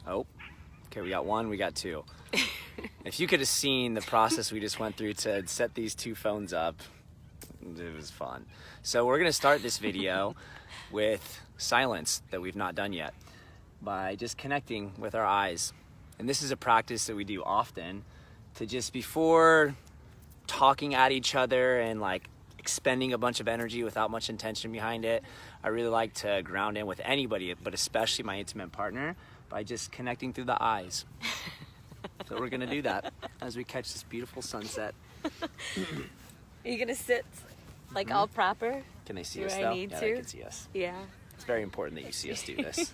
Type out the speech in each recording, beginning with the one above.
Oh, okay, we got one, we got two. If you could have seen the process we just went through to set these two phones up, it was fun. So we're gonna start this video with silence that we've not done yet by just connecting with our eyes. And this is a practice that we do often to just before talking at each other and like expending a bunch of energy without much intention behind it. I really like to ground in with anybody, but especially my intimate partner, by just connecting through the eyes. So we're gonna do that as we catch this beautiful sunset. Are you gonna sit like all proper? Can they see Do us I though? need Yeah, to? they can see us. Yeah. It's very important that you see us do this.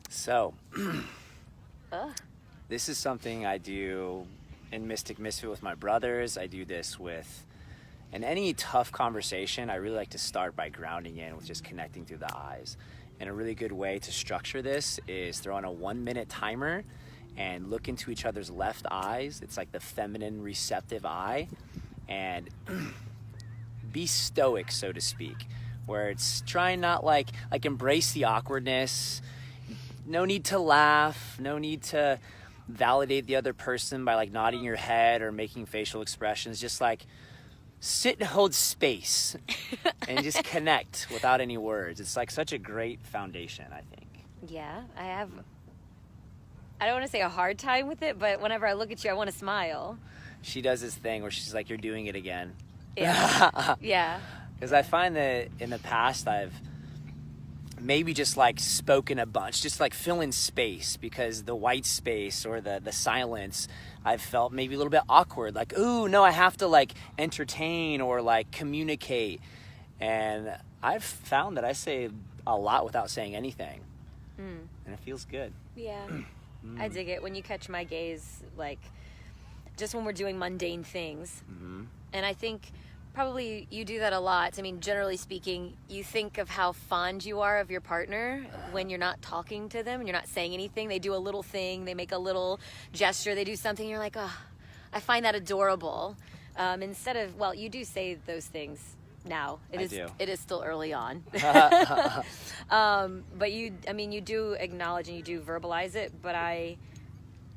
So, this is something I do in Mystic Misfit with my brothers. I do this in any tough conversation. I really like to start by grounding in with just connecting through the eyes. And a really good way to structure this is throw on a 1-minute timer and look into each other's left eyes. It's like the feminine receptive eye. And be stoic, so to speak, where it's trying not like embrace the awkwardness. No need to laugh, no need to validate the other person by like nodding your head or making facial expressions. Just like sit and hold space and just connect without any words. It's like such a great foundation, I think. Yeah, I don't want to say a hard time with it, but whenever I look at you, I want to smile. She does this thing where she's like, you're doing it again. Yeah. Yeah. Because I find that in the past I've maybe just like spoken a bunch, just like fill in space, because the white space or the silence, I've felt maybe a little bit awkward. Like, ooh, no, I have to like entertain or like communicate. And I've found that I say a lot without saying anything. And it feels good. Yeah. I dig it when you catch my gaze, like just when we're doing mundane things. And I think probably you do that a lot. I mean, generally speaking, you think of how fond you are of your partner when you're not talking to them and you're not saying anything. They do a little thing, they make a little gesture, they do something, you're like, oh, I find that adorable. Instead of, well, you do say those things now. It is still early on. But you do acknowledge and you do verbalize it, but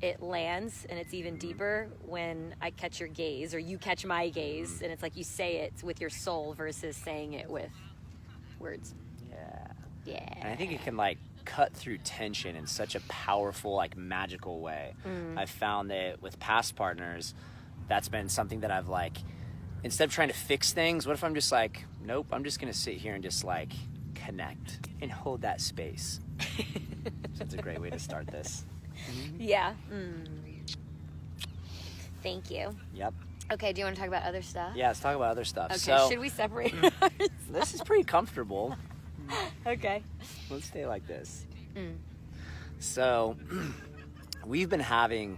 it lands and it's even deeper when I catch your gaze or you catch my gaze, and it's like you say it with your soul versus saying it with words. Yeah. And I think it can like cut through tension in such a powerful, like magical way. I've found that with past partners, that's been something that I've like, instead of trying to fix things, what if I'm just like, nope, I'm just gonna sit here and just like connect and hold that space. So it's a great way to start this. Yeah. Thank you. Yep. Okay, do you want to talk about other stuff? Yeah, let's talk about other stuff. Okay, So should we separate ours? this is pretty comfortable. Okay. Let's stay like this. So we've been having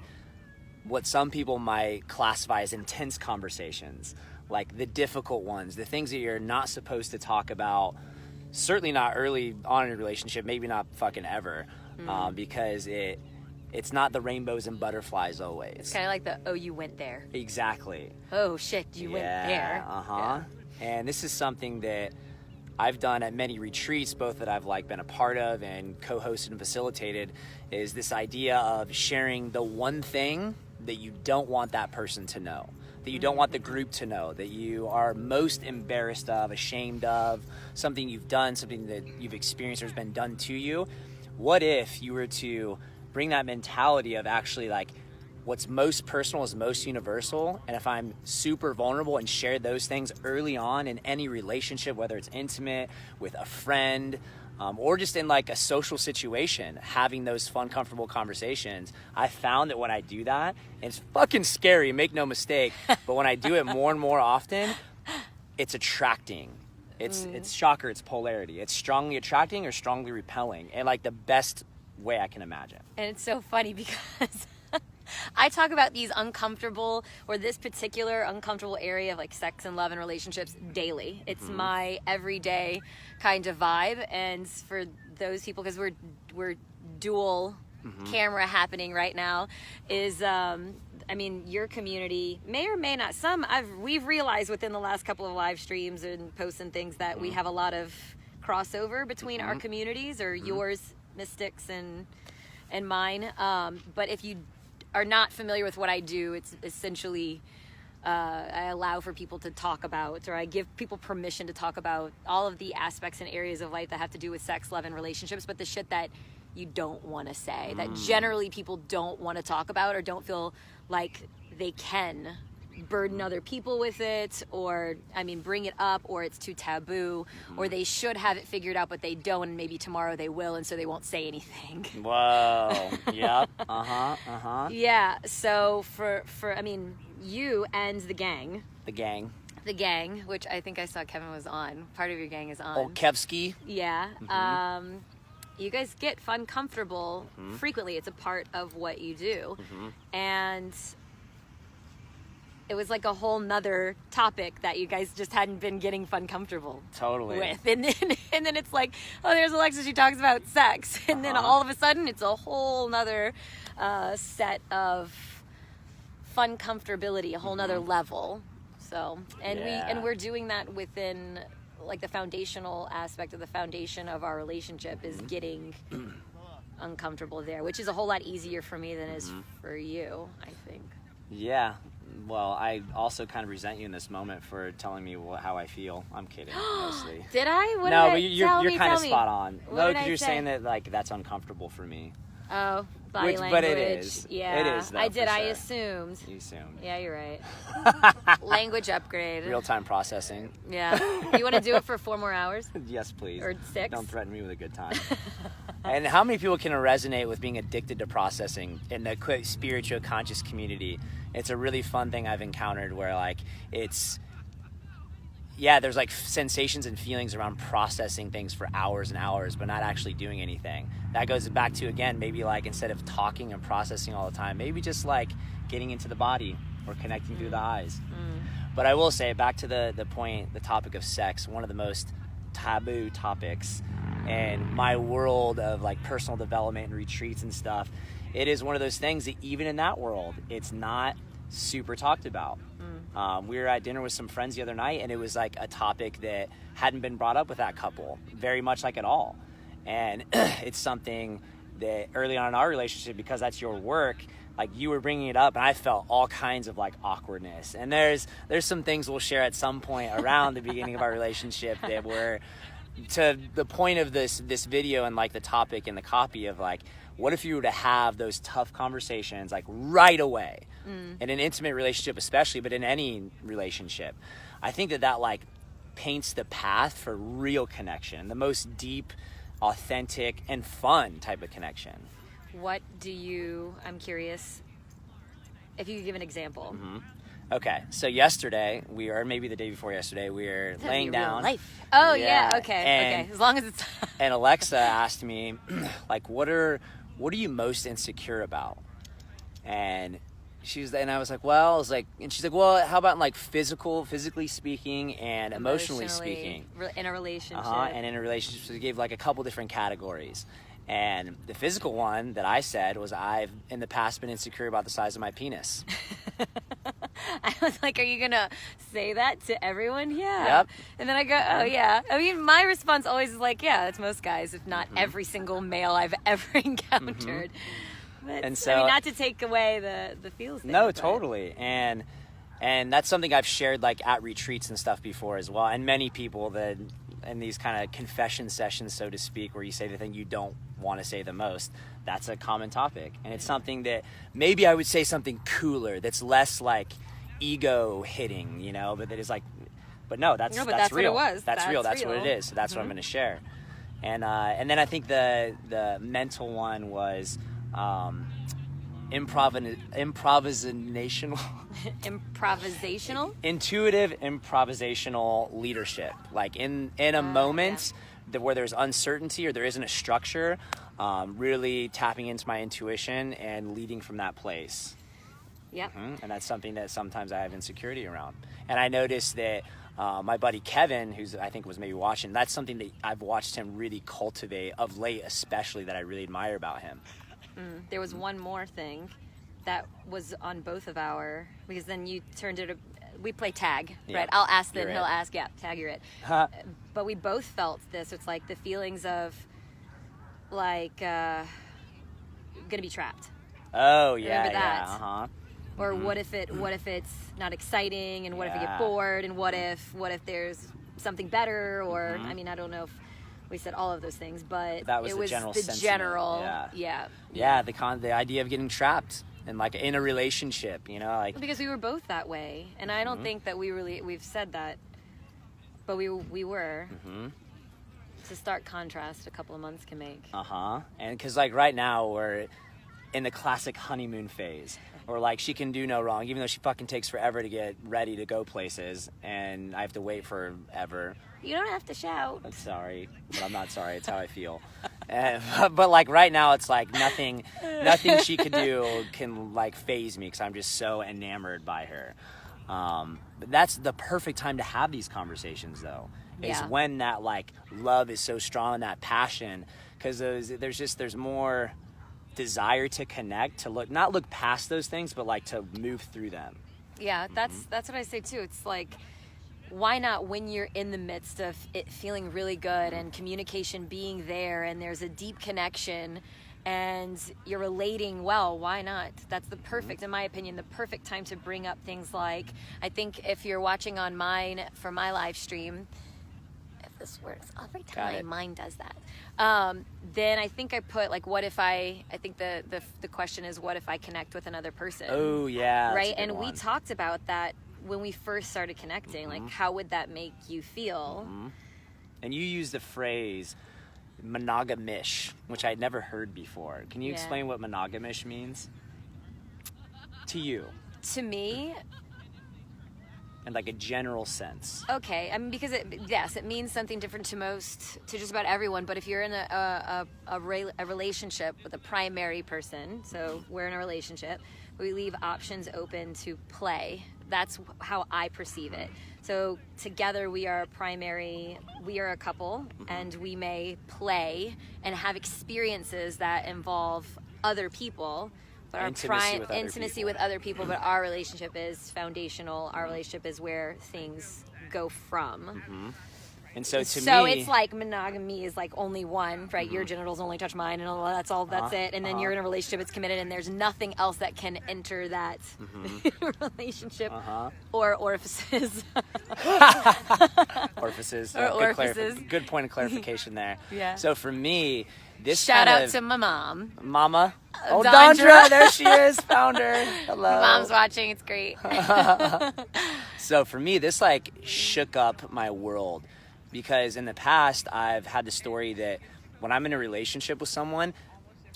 what some people might classify as intense conversations, like the difficult ones, the things that you're not supposed to talk about, certainly not early on in a relationship, maybe not fucking ever, because it's not the rainbows and butterflies always. It's kind of like oh, you went there. Exactly. Oh, shit, you went there. Yeah. And this is something that I've done at many retreats, both that I've like been a part of and co-hosted and facilitated, is this idea of sharing the one thing that you don't want that person to know, that you don't want the group to know, that you are most embarrassed of, ashamed of, something you've done, something that you've experienced or has been done to you. What if you were to bring that mentality of actually like what's most personal is most universal. And if I'm super vulnerable and share those things early on in any relationship, whether it's intimate, with a friend, or just in like a social situation, having those fun, comfortable conversations, I found that when I do that, and it's fucking scary, make no mistake, but when I do it more and more often, it's attracting. It's shocker, it's polarity. It's strongly attracting or strongly repelling, and like the best way I can imagine. And it's so funny because I talk about these uncomfortable, or this particular uncomfortable area of like sex and love and relationships daily. It's my everyday kind of vibe. And for those people, because we're dual camera happening right now, is I mean, your community may or may not. We've realized within the last couple of live streams and posts and things that we have a lot of crossover between our communities, or yours, Mystics, and mine. But if you are not familiar with what I do, it's essentially I allow for people to talk about, or I give people permission to talk about all of the aspects and areas of life that have to do with sex, love, and relationships, but the shit that you don't want to say, that generally people don't want to talk about or don't feel like they can burden other people with it, or bring it up, or it's too taboo, or they should have it figured out but they don't, and maybe tomorrow they will, and so they won't say anything. Whoa. Yep. Yeah, so for you and the gang, which I think I saw Kevin was on, part of your gang is on. Oh, Kevski. Yeah. You guys get fun, comfortable frequently. It's a part of what you do. And it was like a whole nother topic that you guys just hadn't been getting fun, comfortable with. And then it's like, oh, there's Alexa, she talks about sex. And then all of a sudden it's a whole nother set of fun comfortability, a whole nother level. So, and we're doing that within like the foundational aspect of the foundation of our relationship is getting uncomfortable there, which is a whole lot easier for me than it is for you, I think. Yeah. Well, I also kind of resent you in this moment for telling me how I feel. I'm kidding, mostly. Did I? What no, did but you're kind of me. spot on. What No, because you're say? saying that like that's uncomfortable for me. Oh, body language. But it is. Yeah, it is. Though, I did. for I sure. assumed. You assumed. Yeah, you're right. Language upgrade. Real-time processing. Yeah. You want to do it for 4 more hours? Yes, please. Or 6? Don't threaten me with a good time. And how many people can resonate with being addicted to processing in the spiritual conscious community? It's a really fun thing I've encountered where like there's like sensations and feelings around processing things for hours and hours, but not actually doing anything. That goes back to, again, maybe like instead of talking and processing all the time, maybe just like getting into the body or connecting through the eyes. But I will say, back to the point, the topic of sex, one of the most taboo topics in my world of like personal development and retreats and stuff. It is one of those things that even in that world, it's not super talked about. We were at dinner with some friends the other night, and it was like a topic that hadn't been brought up with that couple very much like at all. And it's something that early on in our relationship, because that's your work, like you were bringing it up, and I felt all kinds of like awkwardness. And there's some things we'll share at some point around the beginning of our relationship that were to the point of this video and like the topic and the copy of like, what if you were to have those tough conversations like right away in an intimate relationship especially, but in any relationship? I think that like paints the path for real connection, the most deep, authentic, and fun type of connection. I'm curious if you could give an example. Okay, so yesterday, or maybe the day before yesterday, we were laying down. Life. Oh, yeah, okay. As long as it's... And Alexa asked me, like, what are you most insecure about? And I was like, and she's like, well, how about like physically speaking and emotionally speaking? In a relationship. And in a relationship, so we gave like a couple different categories. And the physical one that I said was, I've in the past been insecure about the size of my penis. I was like, are you going to say that to everyone? Yeah. Yep. And then I go, oh, yeah. I mean, my response always is like, yeah, that's most guys, if not every single male I've ever encountered. But, and so, not to take away the feels there. No, but. Totally. And that's something I've shared like at retreats and stuff before as well. And many people that in these kind of confession sessions, so to speak, where you say the thing you don't want to say the most, that's a common topic. And it's something that maybe I would say something cooler that's less like ego hitting, you know, but that is like, but no, that's real. What it was. That's real. That's what it is. So that's what I'm going to share. And then I think the mental one was improvisational intuitive improvisational leadership, like in a moment where there's uncertainty or there isn't a structure, really tapping into my intuition and leading from that place. And that's something that sometimes I have insecurity around. And I noticed that my buddy Kevin, who's I think was maybe watching, that's something that I've watched him really cultivate of late, especially, that I really admire about him. There was one more thing that was on both of our, because then you turned it, we play tag, right? I'll ask them, he'll ask, tag, you're it. But we both felt this. It's like the feelings of like gonna be trapped. Oh yeah, remember that? Yeah, Or what if it's not exciting, and what if we get bored, and what if there's something better, or I mean, I don't know if we said all of those things, but that was it was the general the idea of getting trapped and like in a relationship, you know, like because we were both that way, and I don't think that we've said that, but we were. It's a stark contrast a couple of months can make. And because like right now we're in the classic honeymoon phase, or like she can do no wrong, even though she fucking takes forever to get ready to go places, and I have to wait forever. You don't have to shout. I'm sorry, but I'm not sorry. It's how I feel. But like right now, it's like nothing she could do can like faze me because I'm just so enamored by her. But that's the perfect time to have these conversations, though. Is when that like love is so strong, and that passion, because there's more desire to connect, to not look past those things, but like to move through them. Yeah, that's what I say too. It's like, why not, when you're in the midst of it feeling really good and communication being there and there's a deep connection and you're relating well, why not? That's the perfect, in my opinion, the perfect time to bring up things like, I think if you're watching on mine for my live stream, if this works, every time mine does that, then I think I put like, what if I think the question is, what if I connect with another person? Oh yeah, right. And we talked about that when we first started connecting, like how would that make you feel? And you use the phrase monogamish, which I'd never heard before. Can you explain what monogamish means to you? To me, in like a general sense. Okay, I mean, because it means something different to just about everyone. But if you're in a relationship with a primary person, so we're in a relationship, we leave options open to play. That's how I perceive it. So together we are a couple, and we may play and have experiences that involve other people, but intimacy with other people, but our relationship is foundational. Our relationship is where things go from. And so me, it's like monogamy is like only one, right? Your genitals only touch mine, and that's it. And then you're in a relationship, it's committed, and there's nothing else that can enter that relationship or orifices. Orifices. Or orifices. Good point of clarification there. Yeah. So for me, this shout out to my mom. Mama. Oh, Dondra, there she is, found her. Hello. My mom's watching, it's great. So for me, this like shook up my world. Because in the past, I've had the story that when I'm in a relationship with someone,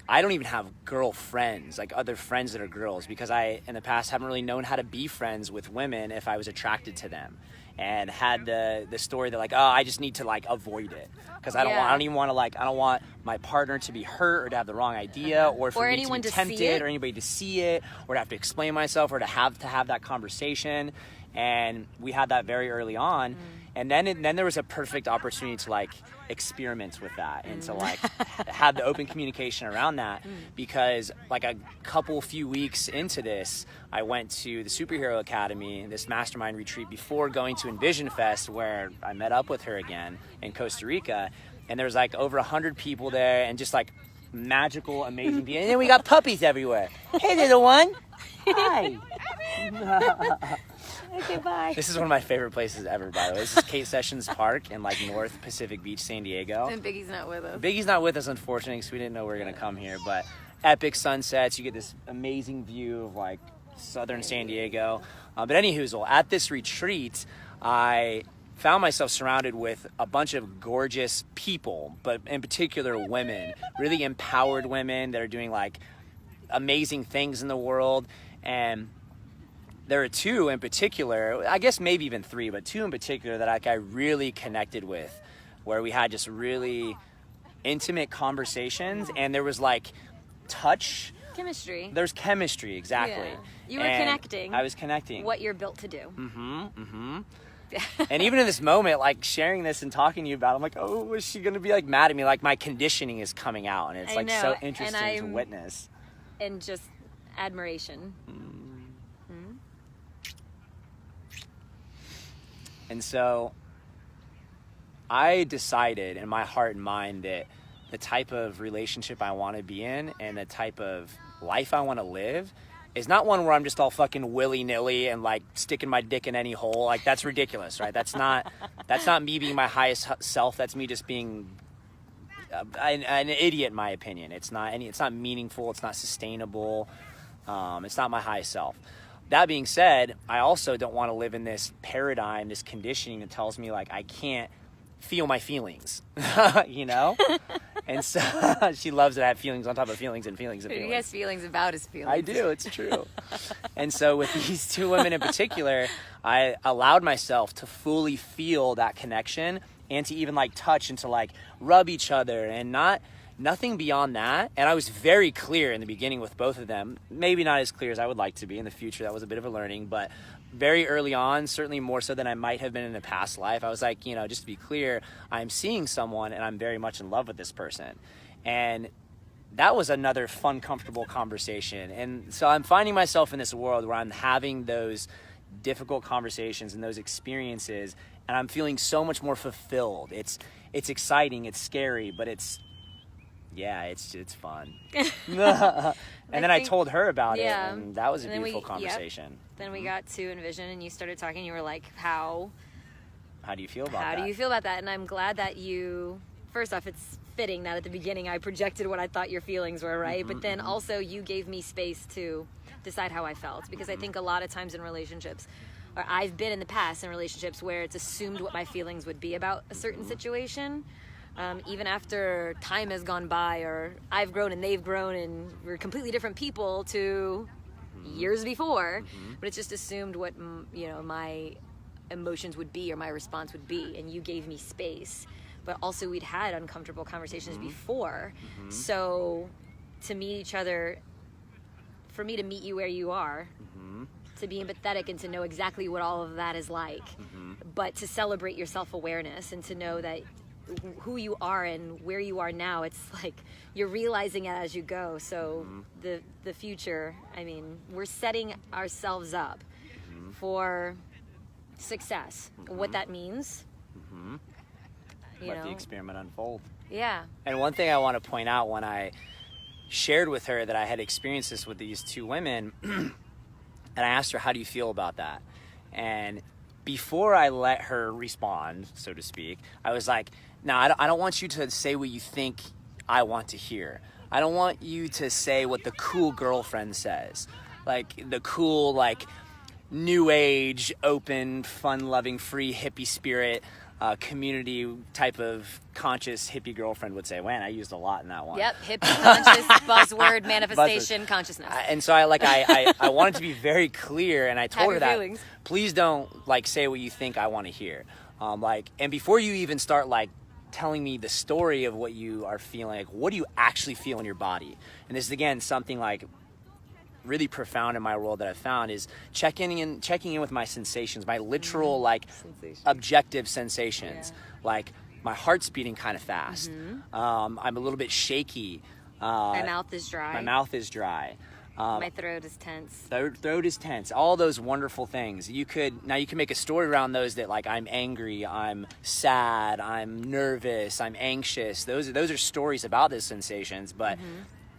I don't even have girlfriends, like other friends that are girls, because I, in the past, haven't really known how to be friends with women if I was attracted to them. And had the story that like, oh, I just need to like avoid it. Because I don't want my partner to be hurt or to have the wrong idea, or for me to be tempted, or anybody to see it, or to have to explain myself, or to have that conversation. And we had that very early on. And then there was a perfect opportunity to like experiment with that and to like have the open communication around that, because like a few weeks into this, I went to the Superhero Academy, this mastermind retreat, before going to Envision Fest, where I met up with her again in Costa Rica. And there was like over 100 people there, and just like magical, amazing people. And then we got puppies everywhere. Hey, little one. Hi. Okay, bye. This is one of my favorite places ever, by the way. This is Kate Sessions Park in like North Pacific Beach, San Diego. And Biggie's not with us. Biggie's not with us, unfortunately, because we didn't know we were going to come here. But epic sunsets. You get this amazing view of like southern San Diego. But anywho, at this retreat, I found myself surrounded with a bunch of gorgeous people, but in particular women, really empowered women that are doing like amazing things in the world. And there are two in particular, I guess maybe even three, but two in particular that I really connected with, where we had just really intimate conversations, and there was like touch. Chemistry. There's chemistry, exactly. Yeah. You were And connecting. I was connecting. What you're built to do. And even in this moment, like sharing this and talking to you about it, I'm like, oh, is she going to be like mad at me? Like my conditioning is coming out, and it's I like know, so and interesting to witness. And just admiration. And so I decided in my heart and mind that the type of relationship I want to be in and the type of life I want to live is not one where I'm just all fucking willy-nilly and like sticking my dick in any hole. Like that's ridiculous, right? That's not me being my highest self. That's me just being an idiot, in my opinion. It's not meaningful. It's not sustainable. It's not my highest self. That being said, I also don't want to live in this paradigm, this conditioning that tells me like I can't feel my feelings, you know? And so she loves that I have feelings on top of feelings and feelings and feelings. He has feelings about his feelings. I do, it's true. And so with these two women in particular, I allowed myself to fully feel that connection and to even like touch and to like rub each other and nothing beyond that. And I was very clear in the beginning with both of them, maybe not as clear as I would like to be in the future. That was a bit of a learning, but very early on, certainly more so than I might have been in a past life. I was like, just to be clear, I'm seeing someone and I'm very much in love with this person. And that was another fun, comfortable conversation. And so I'm finding myself in this world where I'm having those difficult conversations and those experiences, and I'm feeling so much more fulfilled. It's exciting, it's scary, but it's fun. And then I told her about it, and that was a beautiful conversation. Yep. Then we got to Envision, and you started talking. You were like, how do you feel about that? How do you feel about that? And I'm glad that you, first off, it's fitting that at the beginning I projected what I thought your feelings were, right? But then also you gave me space to decide how I felt, because I think a lot of times in relationships, or I've been in the past in relationships where it's assumed what my feelings would be about a certain situation. Even after time has gone by, or I've grown and they've grown and we're completely different people to years before, but it's just assumed what my emotions would be or my response would be, and you gave me space. But also we'd had uncomfortable conversations before, so to meet each other, for me to meet you where you are, to be empathetic and to know exactly what all of that is like, but to celebrate your self-awareness and to know that who you are and where you are now, it's like you're realizing it as you go. So the future, I mean, we're setting ourselves up for success. What that means, let the experiment unfold. Yeah. And one thing I want to point out, when I shared with her that I had experienced this with these two women, and I asked her, how do you feel about that? And before I let her respond, so to speak, I was like, no, I don't want you to say what you think I want to hear. I don't want you to say what the cool girlfriend says. Like the cool, like new age, open, fun-loving, free, hippie spirit, community type of conscious hippie girlfriend would say. Man, I used a lot in that one. Yep, hippie conscious, buzzword, manifestation, consciousness. And so I wanted to be very clear, and I told her that, feelings. Please don't like say what you think I want to hear. And before you even start like telling me the story of what you are feeling, like what do you actually feel in your body? And this is again something like really profound in my world that I've found, is checking in with my sensations, my literal like objective sensations. Like my heart's beating kind of fast. I'm a little bit shaky. My mouth is dry. My throat is tense. Throat is tense. All those wonderful things. You can make a story around those, that like I'm angry, I'm sad, I'm nervous, I'm anxious. Those are stories about those sensations. But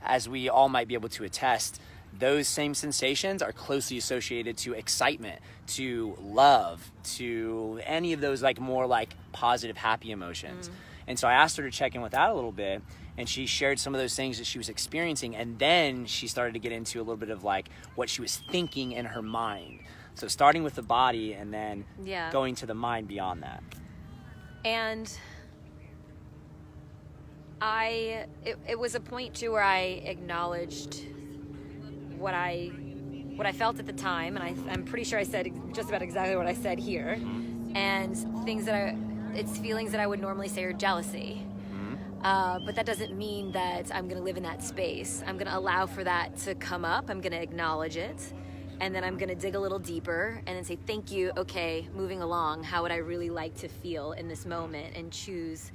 as we all might be able to attest, those same sensations are closely associated to excitement, to love, to any of those like more like positive, happy emotions. And so I asked her to check in with that a little bit, and she shared some of those things that she was experiencing, and then she started to get into a little bit of like what she was thinking in her mind. So starting with the body and then going to the mind beyond that. And it was a point too where I acknowledged what I felt at the time, and I'm pretty sure I said just about exactly what I said here, and it's feelings that I would normally say are jealousy. But that doesn't mean that I'm going to live in that space. I'm going to allow for that to come up. I'm going to acknowledge it. And then I'm going to dig a little deeper and then say, thank you. Okay, moving along. How would I really like to feel in this moment, and choose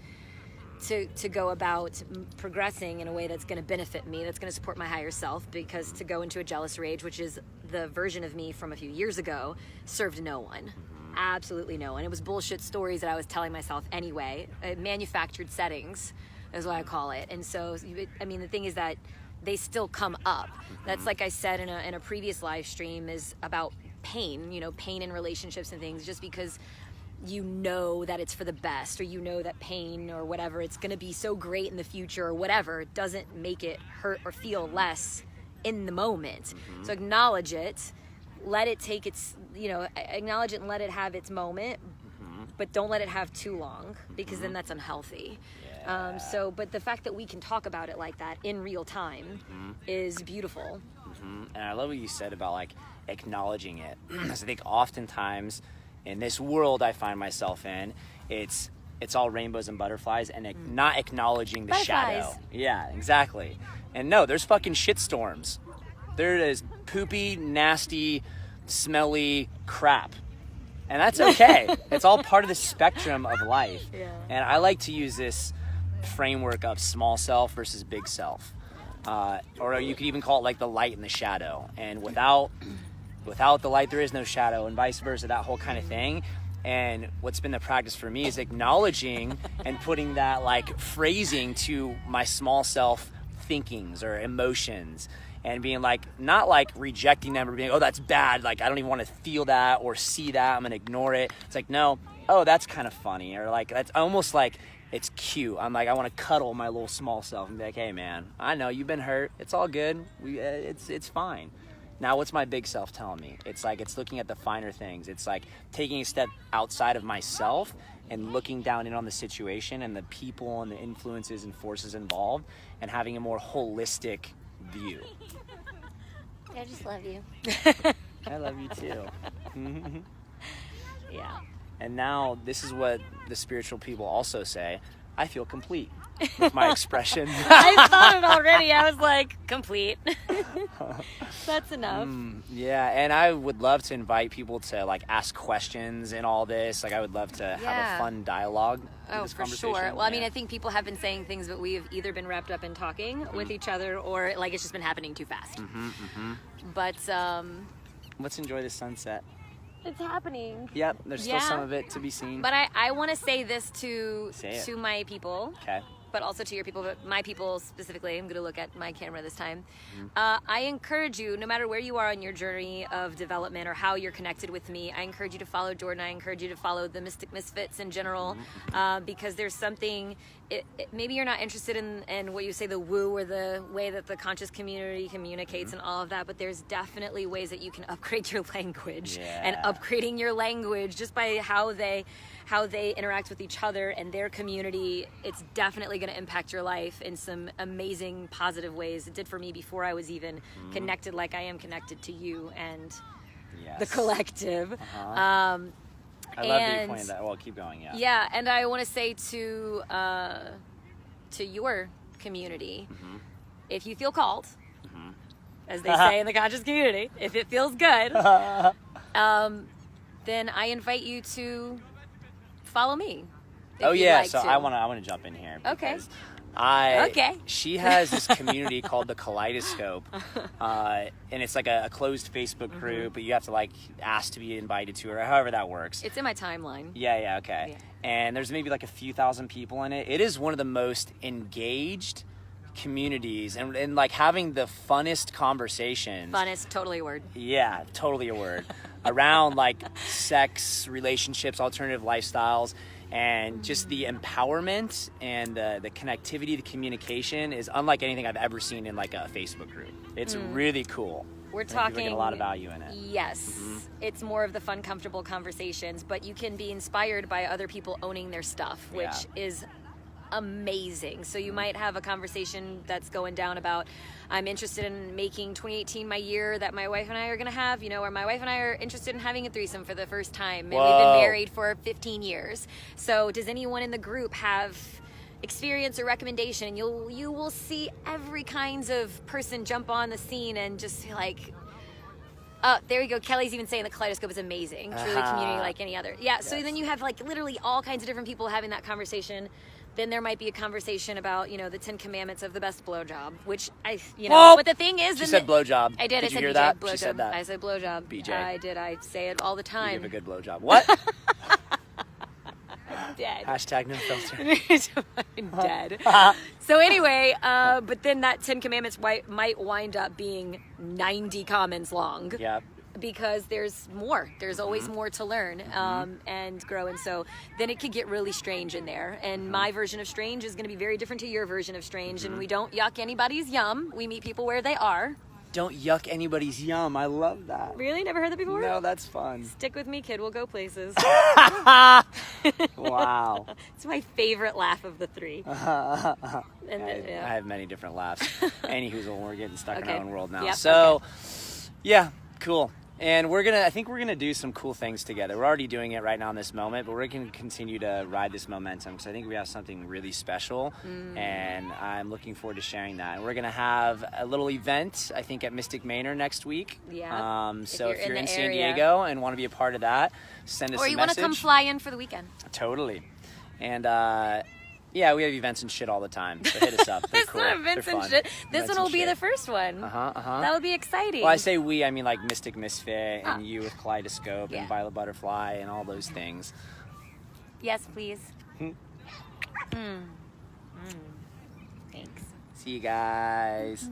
to go about progressing in a way that's going to benefit me, that's going to support my higher self, because to go into a jealous rage, which is the version of me from a few years ago, served no one. Absolutely no one. It was bullshit stories that I was telling myself anyway. Manufactured settings is what I call it. And so, I mean, the thing is that they still come up. That's, like I said in a previous live stream, is about pain, pain in relationships and things. Just because you know that it's for the best, or you know that pain or whatever, it's going to be so great in the future or whatever, doesn't make it hurt or feel less in the moment. So acknowledge it, let it take its, acknowledge it and let it have its moment, but don't let it have too long, because then that's unhealthy. But the fact that we can talk about it like that in real time is beautiful. And I love what you said about like acknowledging it. Because I think oftentimes in this world I find myself in, it's all rainbows and butterflies, and not acknowledging the shadow. Yeah, exactly. And no, there's fucking shitstorms. There is poopy, nasty, smelly crap. And that's okay. It's all part of the spectrum of life. And I like to use this framework of small self versus big self. Or you could even call it like the light and the shadow. And without the light, there is no shadow, and vice versa, that whole kind of thing. And what's been the practice for me is acknowledging and putting that like phrasing to my small self thinkings or emotions, and being like, not like rejecting them or being, oh, that's bad, like I don't even want to feel that or see that, I'm gonna ignore it. It's like, no, oh, that's kind of funny, or like that's almost like it's cute. I'm like, I want to cuddle my little small self and be like, hey man, I know you've been hurt, it's all good, it's fine. Now what's my big self telling me? It's like, it's looking at the finer things. It's like taking a step outside of myself and looking down in on the situation and the people and the influences and forces involved, and having a more holistic view. I just love you. I love you too. Yeah. And now this is what the spiritual people also say. I feel complete with my expression. I thought it already. I was like, complete. That's enough. Yeah, and I would love to invite people to like ask questions in all this. Like I would love to have a fun dialogue. Oh, for sure. Well, I mean, I think people have been saying things, but we have either been wrapped up in talking with each other, or like it's just been happening too fast. But let's enjoy the sunset. it's happening. Yep, there's still some of it to be seen. But I want to say this to my people. Okay. But also to your people, but my people specifically. I'm going to look at my camera this time. I encourage you, no matter where you are on your journey of development or how you're connected with me, I encourage you to follow Jordan. I encourage you to follow the Mystic Misfits in general, because there's something, maybe you're not interested in what you say, the woo, or the way that the conscious community communicates and all of that, but there's definitely ways that you can upgrade your language. And upgrading your language just by how they interact with each other and their community, it's definitely going to impact your life in some amazing positive ways. It did for me before I was even connected like I am connected to you and the collective. I love that you pointed that. Well, keep going. Yeah, and I want to say to your community, if you feel called, as they say in the conscious community, if it feels good, then I invite you to follow me. Oh yeah, so I want to jump in here. Okay. She has this community called the Kaleidoscope, and it's like a closed Facebook group, but you have to like ask to be invited to, or however that works. It's in my timeline. Yeah, okay. Yeah. And there's maybe like a few thousand people in it. It is one of the most engaged communities and like having the funnest conversations. Fun is totally a word. Yeah, totally a word. Around like sex, relationships, alternative lifestyles, and just the empowerment and the connectivity, the communication is unlike anything I've ever seen in like a Facebook group. It's really cool. We're I think people talking get a lot of value in it. Yes. It's more of the fun, comfortable conversations, but you can be inspired by other people owning their stuff, which is amazing. So you might have a conversation that's going down about, I'm interested in making 2018 my year that my wife and I are going to have, or my wife and I are interested in having a threesome for the first time. And we've been married for 15 years. So does anyone in the group have experience or recommendation? You will see every kinds of person jump on the scene and just like, there you go. Kelly's even saying the Kaleidoscope is amazing. Truly community like any other. Yeah, so then you have like literally all kinds of different people having that conversation. Then there might be a conversation about, the 10 Commandments of the best blowjob, which but the thing is... She said blowjob. I did. Did I you said hear BJ, that? blowjob. She said that. I said blowjob. BJ. I did. I say it all the You time. give a good blowjob. What? I'm dead. Hashtag no filter. I'm dead. So anyway, but then that 10 Commandments might wind up being 90 comments long. Yep. Because there's more. There's always more to learn and grow. And so then it could get really strange in there. And my version of strange is going to be very different to your version of strange. And we don't yuck anybody's yum. We meet people where they are. Don't yuck anybody's yum. I love that. Really? Never heard that before? No, that's fun. Stick with me, kid. We'll go places. Wow. It's my favorite laugh of the three. I have many different laughs. Anywho's we're getting stuck in our own world now. Yep, So, yeah, cool. And I think we're gonna do some cool things together. We're already doing it right now in this moment, but we're gonna continue to ride this momentum because I think we have something really special, and I'm looking forward to sharing that. And we're gonna have a little event, I think, at Mystic Manor next week. Yeah. So if you're in San area. Diego and want to be a part of that, send us a message. Or you want to come fly in for the weekend. Totally. And yeah, we have events and shit all the time. So hit us up. They're cool. Events They're and fun. shit. This Events one will and be shit. the first one. That would be exciting. Well, I say we, I mean like Mystic Misfit and you with Kaleidoscope Yeah. and Violet Butterfly and all those things. Yes, please. Thanks. See you guys.